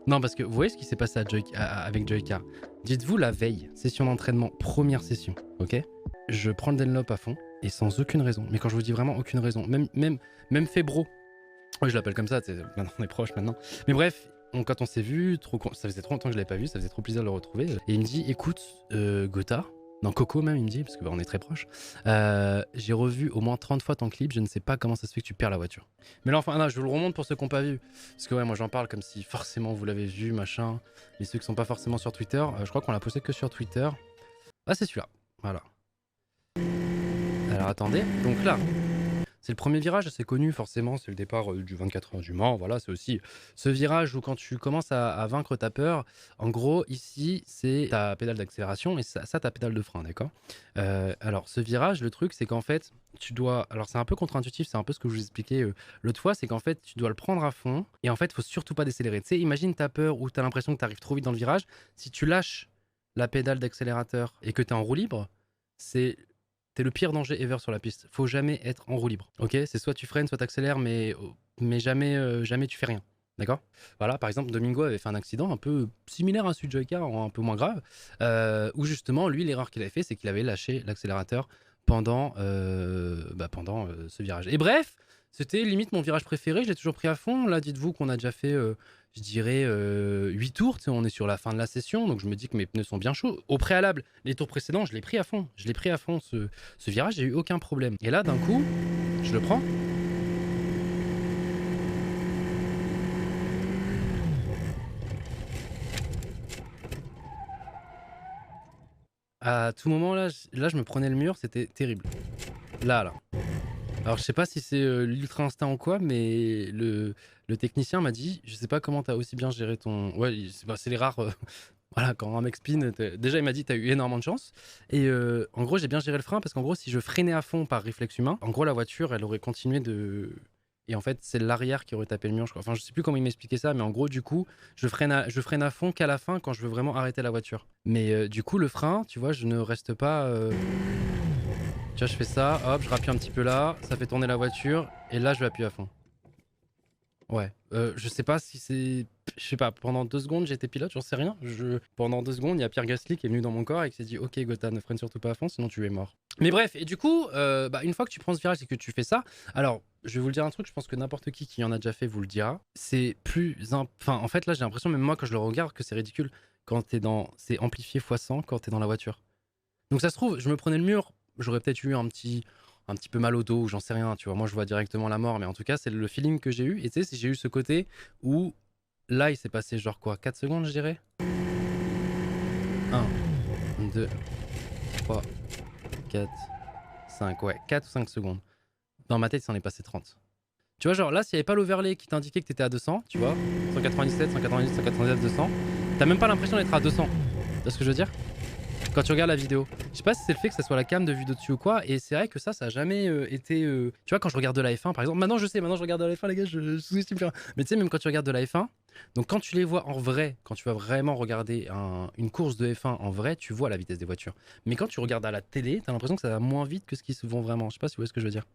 Non, parce que vous voyez ce qui s'est passé avec Joyka. Dites-vous la veille, session d'entraînement, première session, ok? Je prends le Dunlop à fond et sans aucune raison. Mais quand je vous dis vraiment aucune raison, même Febro, ouais, je l'appelle comme ça, maintenant on est proches maintenant. Mais bref, quand on s'est vu, ça faisait trop longtemps que je l'avais pas vu, ça faisait trop plaisir de le retrouver. Et il me dit, écoute, Gotha, non Coco même, il me dit, parce qu'on est très proches, j'ai revu au moins 30 fois ton clip, je ne sais pas comment ça se fait que tu perds la voiture. Mais là, enfin, non, je vous le remonte pour ceux qui n'ont pas vu. Parce que ouais, moi j'en parle comme si forcément vous l'avez vu, machin. Mais ceux qui sont pas forcément sur Twitter, je crois qu'on l'a posté que sur Twitter. Ah, c'est celui-là, voilà. Alors attendez, donc là, c'est le premier virage, c'est connu forcément, c'est le départ du 24 heures du Mans, voilà, c'est aussi ce virage où quand tu commences à vaincre ta peur, en gros ici c'est ta pédale d'accélération et ça ta pédale de frein, d'accord. Alors ce virage, le truc c'est qu'en fait tu dois, alors c'est un peu contre-intuitif, c'est un peu ce que je vous expliquais l'autre fois, c'est qu'en fait tu dois le prendre à fond et en fait faut surtout pas décélérer. Tu sais, imagine t'as peur ou t'as l'impression que t'arrives trop vite dans le virage, si tu lâches la pédale d'accélérateur et que t'es en roue libre, c'est t'es le pire danger ever sur la piste. Faut jamais être en roue libre. Ok, c'est soit tu freines, soit tu accélères, mais jamais tu fais rien. D'accord. Voilà, par exemple, Domingo avait fait un accident un peu similaire à celui de Joyka, un peu moins grave, où justement, lui, l'erreur qu'il avait fait, c'est qu'il avait lâché l'accélérateur pendant ce virage. Et bref, c'était limite mon virage préféré, je l'ai toujours pris à fond. Là, dites-vous qu'on a déjà fait, je dirais, 8 tours, on est sur la fin de la session, donc je me dis que mes pneus sont bien chauds. Au préalable, les tours précédents, je l'ai pris à fond. Je l'ai pris à fond, ce virage, j'ai eu aucun problème. Et là, d'un coup, je le prends. À tout moment, là, je me prenais le mur, c'était terrible. Là. Alors, je sais pas si c'est l'ultra instinct ou quoi, mais le technicien m'a dit, je sais pas comment t'as aussi bien géré ton... Ouais, c'est les rares... Voilà, quand un mec spin, déjà il m'a dit t'as eu énormément de chance. Et en gros, j'ai bien géré le frein parce qu'en gros, si je freinais à fond par réflexe humain, en gros, la voiture, elle aurait continué de... Et en fait, c'est l'arrière qui aurait tapé le mur, je crois. Enfin, je sais plus comment il m'expliquait ça, mais en gros, du coup, je freine à fond qu'à la fin quand je veux vraiment arrêter la voiture. Mais du coup, le frein, tu vois, je ne reste pas... Tu vois, je fais ça, hop, je rappuie un petit peu là, ça fait tourner la voiture, et là, je vais appuyer à fond. Ouais, je sais pas si c'est... Je sais pas, pendant 2 secondes, j'étais pilote, j'en sais rien. Pendant 2 secondes, il y a Pierre Gasly qui est venu dans mon corps et qui s'est dit « Ok, Gotha, ne freine surtout pas à fond, sinon tu es mort. » Mais bref, et du coup, une fois que tu prends ce virage et que tu fais ça, alors, je vais vous le dire un truc, je pense que n'importe qui en a déjà fait vous le dira, c'est plus... Enfin, en fait, là, j'ai l'impression, même moi, quand je le regarde, que c'est ridicule quand t'es dans... C'est amplifié x 100 quand t'es dans la voiture. Donc ça se trouve, je me prenais le mur, j'aurais peut-être eu un petit peu mal au dos, ou j'en sais rien, tu vois. Moi, je vois directement la mort, mais en tout cas, c'est le feeling que j'ai eu. Et tu sais, j'ai eu ce côté où là, il s'est passé genre quoi, 4 secondes, je dirais. 1, 2, 3, 4, 5, ouais, 4 ou 5 secondes. Dans ma tête, il s'en est passé 30. Tu vois, genre là, s'il n'y avait pas l'overlay qui t'indiquait que t'étais à 200, tu vois, 197, 190, 197, 200, t'as même pas l'impression d'être à 200. Tu vois ce que je veux dire? Quand tu regardes la vidéo. Je sais pas si c'est le fait que ça soit la cam de vue d'au-dessus ou quoi, et c'est vrai que ça a jamais été... Tu vois, quand je regarde de la F1, par exemple, maintenant je regarde de la F1, les gars, je sous-estime plus rien. Mais tu sais, même quand tu regardes de la F1, donc quand tu les vois en vrai, quand tu vas vraiment regarder une course de F1 en vrai, tu vois la vitesse des voitures. Mais quand tu regardes à la télé, t'as l'impression que ça va moins vite que ce qu'ils se vont vraiment. Je sais pas si vous voyez ce que je veux dire.